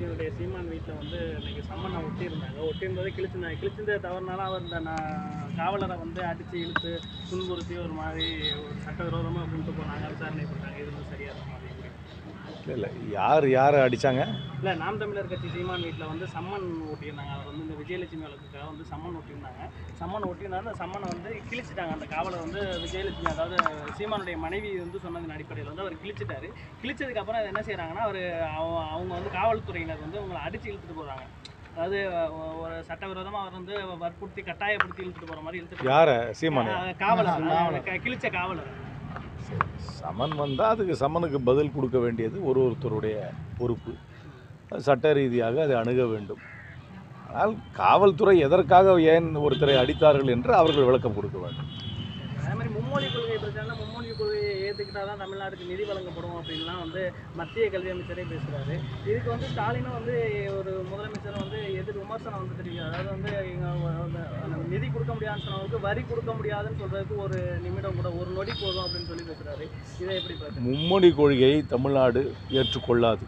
கட்சியினுடைய சீமான் வீட்டில் வந்து இன்னைக்கு சம்மனை ஒட்டியிருந்தாங்க. ஒட்டியிருந்ததை கிழிச்சிருந்ததை தவறுனால அவர் இந்த காவலரை வந்து அடித்து இழுத்து துன்புறுத்தி ஒரு மாதிரி ஒரு சட்டவிரோதமாக கொண்டு போனாங்க, விசாரணை பண்ணுறாங்க. இது வந்து சரியாக இருக்கும். இல்லை யார் யாரை அடித்தாங்க? இல்லை, நாம் தமிழர் கட்சி சீமான் வீட்டில் வந்து சம்மன் ஒட்டியிருந்தாங்க. அவர் வந்து இந்த விஜயலட்சுமி வழக்குக்காக வந்து சம்மன் ஒட்டியிருந்தாங்க. அந்த சம்மனை வந்து கிழிச்சிட்டாங்க. அந்த காவலர் வந்து விஜயலட்சுமி, அதாவது சீமானுடைய மனைவி வந்து சொன்னதன் அடிப்படையில் வந்து அவர் கிழிச்சிட்டாரு. கிழிச்சதுக்கப்புறம் அதை என்ன செய்கிறாங்கன்னா, அவங்க வந்து காவல்துறையினர் வந்து அவங்களை அடித்து இழுத்துட்டு போகிறாங்க. அதாவது ஒரு சட்டவிரோதமாக அவர் வந்து வற்புறுத்தி கட்டாயப்படுத்தி இழுத்துட்டு போகிற மாதிரி இழுத்துட்டு யாரை? சீமானை? காவலர், கிழிச்ச காவலர். சமன் வந்தால் அதுக்கு சமனுக்கு பதில் கொடுக்க வேண்டியது ஒருத்தருடைய பொறுப்பு. சட்ட ரீதியாக அதை அணுக வேண்டும். ஆனால் காவல்துறை எதற்காக ஏன் ஒருத்தரை அடித்தார்கள் என்று அவர்கள் விளக்கம் கொடுக்க வேண்டும். அதே மாதிரி மும்மொழி கொள்கை பிரச்சனை, மும்மொழி கொள்கையை ஏற்றுக்கிட்டால் தான் தமிழ்நாட்டுக்கு நிதி வழங்கப்படும் அப்படின்லாம் வந்து மத்திய கல்வி அமைச்சரே பேசுகிறாரு. இதுக்கு வந்து ஸ்டாலினும் வந்து ஒரு முதலமைச்சர் வந்து எதிர் விமர்சனம் வந்து தெரிவிக்கிறார். அதாவது வந்து நிதி கொடுக்க முடியாதுன்னு சொன்னவங்களுக்கு வரி கொடுக்க முடியாதுன்னு சொல்கிறதுக்கு ஒரு நிமிடம் கூட, ஒரு நொடி போதும் அப்படின்னு சொல்லி பேசுகிறாரு. இதை எப்படி பார்க்குறீங்க? மும்மொழி கொள்கையை தமிழ்நாடு ஏற்றுக்கொள்ளாது.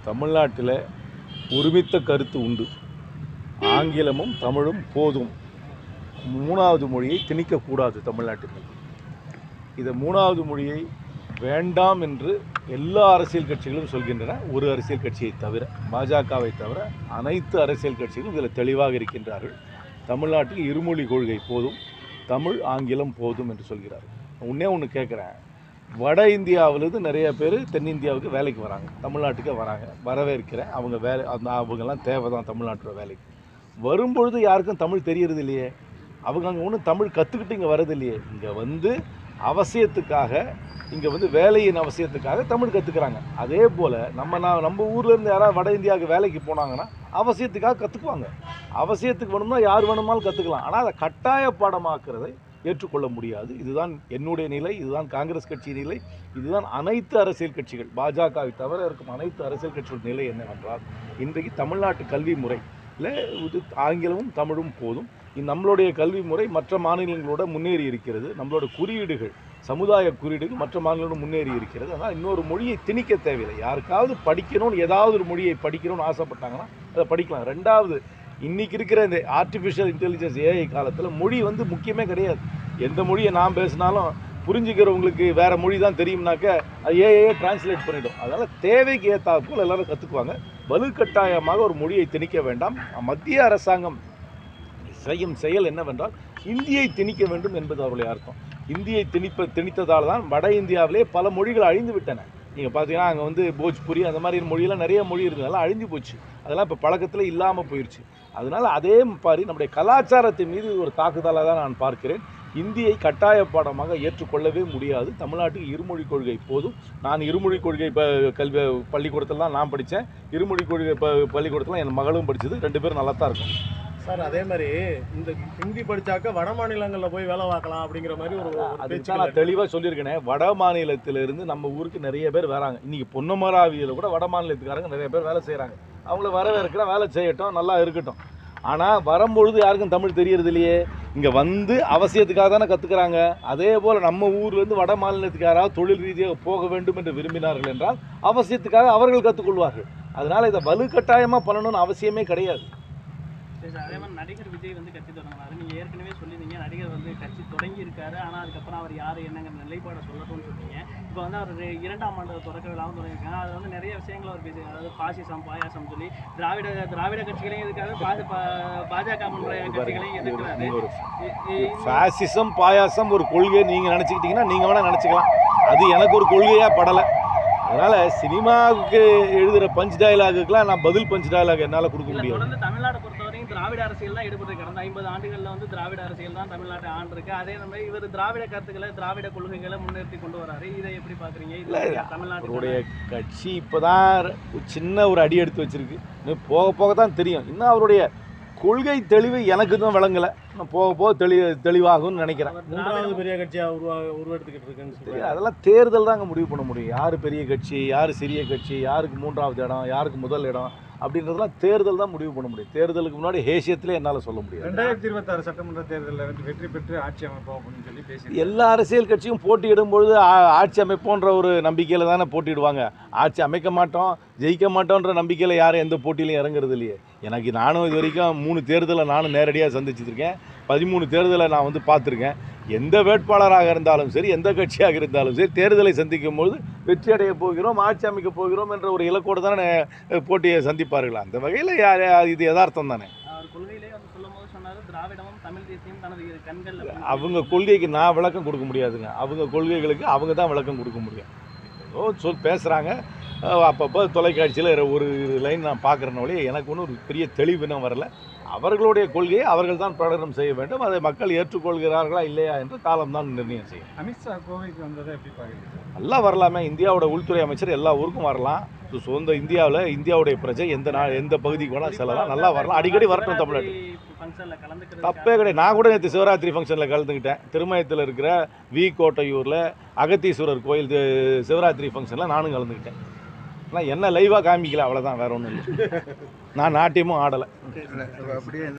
தமிழ்நாட்டில் ஒருமித்த கருத்து உண்டு. ஆங்கிலமும் தமிழும் போதும். மூணாவது மொழியை திணிக்கக்கூடாது தமிழ்நாட்டில். இதை மூணாவது மொழியை வேண்டாம் என்று எல்லா அரசியல் கட்சிகளும் சொல்கின்றன. ஒரு அரசியல் கட்சியை தவிர, பாஜகவை தவிர அனைத்து அரசியல் கட்சிகளும் இதில் தெளிவாக இருக்கின்றார்கள். தமிழ்நாட்டில் இருமொழி கொள்கை போதும், தமிழ் ஆங்கிலம் போதும் என்று சொல்கிறார்கள். ஒன்று கேட்குறேன், வட இந்தியாவிலிருந்து நிறைய பேர் தென்னிந்தியாவுக்கு வேலைக்கு வராங்க, தமிழ்நாட்டுக்கே வராங்க. வரவேற்கிறேன். அவங்க அவங்கெல்லாம் தேவை தான் தமிழ்நாட்டோட வேலைக்கு. வரும்பொழுது யாருக்கும் தமிழ் தெரியறது இல்லையே. அவங்க அங்கே ஒன்றும் தமிழ் கற்றுக்கிட்டு இங்கே வரதில்லையே. இங்கே வந்து அவசியத்துக்காக, இங்கே வந்து வேலையின் அவசியத்துக்காக தமிழ் கற்றுக்குறாங்க. அதே போல் நம்ம ஊர்லேருந்து யாராவது வட இந்தியாவுக்கு வேலைக்கு போனாங்கன்னா அவசியத்துக்காக கற்றுக்குவாங்க. அவசியத்துக்கு வேணும்னா யார் வேணுமாலும் கற்றுக்கலாம். ஆனால் அதை கட்டாய பாடமாக்குறதை ஏற்றுக்கொள்ள முடியாது. இதுதான் என்னுடைய நிலை, இதுதான் காங்கிரஸ் கட்சி நிலை, இதுதான் அனைத்து அரசியல் கட்சிகள், பாஜகவை தவிர இருக்கும் அனைத்து அரசியல் கட்சிகள் நிலை என்னவென்றால், இன்றைக்கு தமிழ்நாட்டு கல்வி முறையில் இது ஆங்கிலமும் தமிழும் போதும். நம்மளுடைய கல்வி முறை மற்ற மாநிலங்களோட முன்னேறி இருக்கிறது. நம்மளோட குறியீடுகள், சமுதாய குறியீடுகள் மற்ற மாநிலங்களோட முன்னேறி இருக்கிறது. அதனால் இன்னொரு மொழியை திணிக்க தேவையில்லை. யாருக்காவது படிக்கணும்னு ஏதாவது ஒரு மொழியை படிக்கணும்னு ஆசைப்பட்டாங்கன்னா அதை படிக்கலாம். ரெண்டாவது, இன்றைக்கி இருக்கிற இந்த ஆர்டிஃபிஷியல் இன்டெலிஜென்ஸ் ஏஐ காலத்தில் மொழி வந்து முக்கியமே கிடையாது. எந்த மொழியை நான் பேசினாலும் புரிஞ்சுக்கிறவங்களுக்கு வேறு மொழி தான் தெரியும்னாக்க அது ஏஐயே டிரான்ஸ்லேட் பண்ணிவிடும். அதனால் தேவைக்கு ஏற்றாற்போல் எல்லோரும் கற்றுக்குவாங்க. வலுக்கட்டாயமாக ஒரு மொழியை திணிக்க வேண்டாம். மத்திய அரசாங்கம் செய்யும் செயல் என்னவென்றால் இந்தியை திணிக்க வேண்டும் என்பது அவருடைய அர்த்தம். இந்தியை திணித்ததால் தான் வட இந்தியாவிலே பல மொழிகள் அழிந்து விட்டன. நீங்கள் பார்த்தீங்கன்னா அங்கே வந்து போஜ்புரி அந்த மாதிரி மொழியெல்லாம் நிறைய மொழி இருந்ததெல்லாம் அழிஞ்சு போச்சு. அதெல்லாம் இப்போ பழக்கத்தில் இல்லாமல் போயிடுச்சு. அதனால் அதே மாதிரி நம்முடைய கலாச்சாரத்தின் மீது ஒரு தாக்குதலாக தான் நான் பார்க்கிறேன். இந்தியை கட்டாய பாடமாக ஏற்றுக்கொள்ளவே முடியாது. தமிழ்நாட்டுக்கு இருமொழி கொள்கை போதும். நான் இருமொழி கொள்கை கல்வி பள்ளிக்கூடத்தில் தான் நான் படித்தேன். இருமொழி கொள்கை பள்ளிக்கூடத்தில் என் மகளும் படித்தது. 2 பேரும் நல்லா தான் இருக்கும் சார். அதே மாதிரி இந்த ஹிந்தி படித்தாக்க வட மாநிலங்களில் போய் வேலை பார்க்கலாம் அப்படிங்கிற மாதிரி ஒரு பேச்சு நான் தெளிவாக சொல்லியிருக்கேன். வட மாநிலத்திலிருந்து நம்ம ஊருக்கு நிறைய பேர் வராங்க. இன்றைக்கி பொன்னமராவியில் கூட வட மாநிலத்துக்காரங்க நிறைய பேர் வேலை செய்கிறாங்க. அவங்கள வரவேற்கிற வேலை செய்யட்டும், நல்லா இருக்கட்டும். ஆனால் வரும்பொழுது யாருக்கும் தமிழ் தெரியறது இல்லையே. இங்கே வந்து அவசியத்துக்காக தானே கற்றுக்குறாங்க. அதே போல் நம்ம ஊர்லேருந்து வட மாநிலத்துக்கு யாராவது தொழில் ரீதியாக போக வேண்டும் என்று விரும்பினார்கள் என்றால் அவசியத்துக்காக அவர்கள் கற்றுக்கொள்வார்கள். அதனால் இதை வலுக்கட்டாயமாக பண்ணணும்னு அவசியமே கிடையாது. அதே மாதிரி நடிகர் விஜய் வந்து கட்சி தொடங்கினாரு. நீங்கள் ஏற்கனவே சொல்லியிருந்தீங்க நடிகர் வந்து கட்சி தொடங்கி இருக்காரு, ஆனால் அதுக்கப்புறம் அவர் யார் என்னங்கிற நிலைப்பாடை சொல்லட்டும்னு சொன்னீங்க. இப்போ வந்து அவர் 2ஆம் ஆண்டு தொடக்க விழாவும் தொடங்கியிருக்காங்க. அதில் வந்து நிறைய விஷயங்கள் அவர் பேசி, அதாவது பாசிசம் பாயாசம் சொல்லி திராவிட கட்சிகளையும் எதுக்காக பாஜக போன்ற கட்சிகளையும் எதிர்க்கிறாரு. பாசிசம் பாயாசம் ஒரு கொள்கை நீங்கள் நினச்சிக்கிட்டீங்கன்னா நீங்கள் வேணால் நினச்சிக்கலாம். அது எனக்கு ஒரு கொள்கையாக படலை. அதனால் சினிமாவுக்கு எழுதுகிற பஞ்ச் டயலாகுக்கெலாம் நான் பதில் பஞ்ச் டயலாக் என்னால் கொடுக்க முடியாது. தொடர்ந்து தமிழ்நாடு பொறுத்தவரைக்கும் திராவிட அரசியல் தான் ஈடுபட்டு கடந்த 50 ஆண்டுகளில் வந்து திராவிட அரசியல் தான் தமிழ்நாட்டை ஆண்டிருக்கு. அதே மாதிரி இவர் திராவிட கருத்துக்களை, திராவிட கொள்கைகளை முன்னிறுத்தி கொண்டு வராரு. இதை எப்படி பார்க்குறீங்க? இல்லை, தமிழ்நாட்டுடைய கட்சி இப்போ தான் சின்ன ஒரு அடி எடுத்து வச்சிருக்கு. இன்னும் போக போக தான் தெரியும். இன்னும் அவருடைய கொள்கை தெளிவு எனக்கு தான் விளங்கலை. நான் போக போக தெளிவாகும்னு நினைக்கிறேன். 3வது பெரிய கட்சியாக உருவெடுத்துக்கிட்டு இருக்குன்னு அதெல்லாம் தேர்தல் தாங்க முடிவு பண்ண முடியும். யார் பெரிய கட்சி, யார் சிறிய கட்சி, யாருக்கு 3வது இடம், யாருக்கு முதல் இடம், அப்படின்றதெல்லாம் தேர்தல் தான் முடிவு பண்ண முடியும். தேர்தலுக்கு முன்னாடி ஹேசியத்திலே என்னால் சொல்ல முடியாது. 2026 சட்டமன்ற தேர்தலில் வந்து வெற்றி பெற்று ஆட்சி அமைப்போம் அப்படின்னு சொல்லி பேசி எல்லா அரசியல் கட்சியும் போட்டியிடும் பொழுது ஆட்சி அமைப்போன்ற ஒரு நம்பிக்கையில் தானே போட்டியிடுவாங்க. ஆட்சி அமைக்க மாட்டோம், ஜெயிக்க மாட்டோன்ற நம்பிக்கையில் யாரும் எந்த போட்டியிலையும் இறங்குறது இல்லையே. நானும் இது வரைக்கும் 3 தேர்தலை நானும் நேரடியாக சந்திச்சிருக்கேன். 13 தேர்தலை நான் வந்து பார்த்துருக்கேன். எந்த வேட்பாளராக இருந்தாலும் சரி, எந்த கட்சியாக இருந்தாலும் சரி, தேர்தலை சந்திக்கும் போது வெற்றி அடைய போகிறோம், ஆட்சி அமைக்க போகிறோம் என்ற ஒரு இலக்கோடு தானே போட்டியை சந்திப்பார்கள். அந்த வகையில் இது யதார்த்தம் தானே. அவர் கொள்கையிலே வந்து சொல்லும்போது சொன்னாரு, திராவிடமும் தமிழ் தேசியம் தனது கண்கள் அவங்க கொள்கைக்கு நான் விளக்கம் கொடுக்க முடியாதுங்க. அவங்க கொள்கைகளுக்கு அவங்க தான் விளக்கம் கொடுக்க முடியும். ஏதோ பேசுகிறாங்க, அப்பப்போ தொலைக்காட்சியில் ஒரு லைன் நான் பார்க்குறனாலே எனக்கு ஒன்றும் ஒரு பெரிய தெளிவினம் வரல. அவர்களுடைய கொள்கையை அவர்கள் தான் பிரகடனம் செய்ய வேண்டும். அதை மக்கள் ஏற்றுக்கொள்கிறார்களா இல்லையா என்று காலம்தான் நிர்ணயம் செய்யும். அமித்ஷா கோவைக்கு வந்ததை எப்படி பார்க்குறீங்க? நல்லா வரலாமே. இந்தியாவோட உள்துறை அமைச்சர் எல்லா ஊருக்கும் வரலாம். சொந்த இந்தியாவில் இந்தியாவுடைய பிரஜை எந்த பகுதிக்கு வேணால் செல்லலாம், நல்லா வரலாம். அடிக்கடி வரட்டும் தமிழ்நாடு. ஃபங்க்ஷனில் கலந்துக்கிறது தப்பே கிடையாது. நான் கூட நேற்று சிவராத்திரி ஃபங்க்ஷனில் கலந்துக்கிட்டேன். திருமயத்தில் இருக்கிற கோட்டையூரில் அகத்தீஸ்வரர் கோயில் சிவராத்திரி ஃபங்க்ஷனில் நானும் கலந்துக்கிட்டேன். ஆனால் என்ன லைவாக காமிக்கல, அவ்வளோதான், வேற ஒன்றும் இல்லை. நான் நாட்டியமும் ஆடலை. அப்படியே